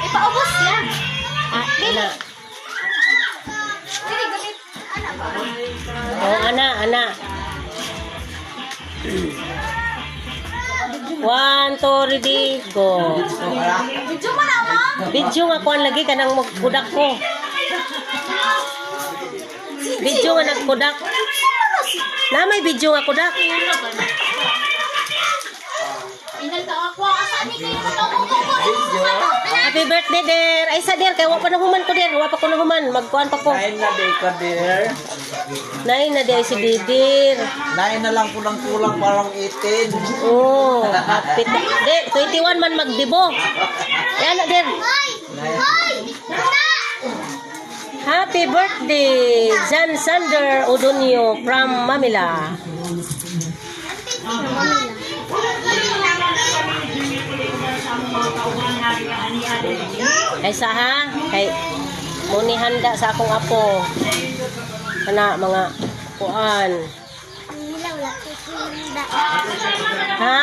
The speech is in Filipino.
Ipaubos na. Ana. Dili gamit. Ana ba? Oh, ana. 1, 2, ready, go. Video mo na, ma'am. Video nga kuan lagi kanang magkudak ko. Video nga nagkudak. Na may video nga kudak. Inal ka ako. Asa ni kayo mo Happy birthday, der. Ay, sa der. Kaya wapa na human ko, der. Wapa ko na human. Magkuhan pa ko. 9 na day ka, dear. 9 na der si Didir. 9 na lang kulang-kulang parang 18. Oh, happy. Der, 21 man magdibo. Yan na, der. Happy birthday, Jan Sander Odonio from Manila. Kaysa ha, kay muni handa sa akong apo. Kana mga kuan. Ha?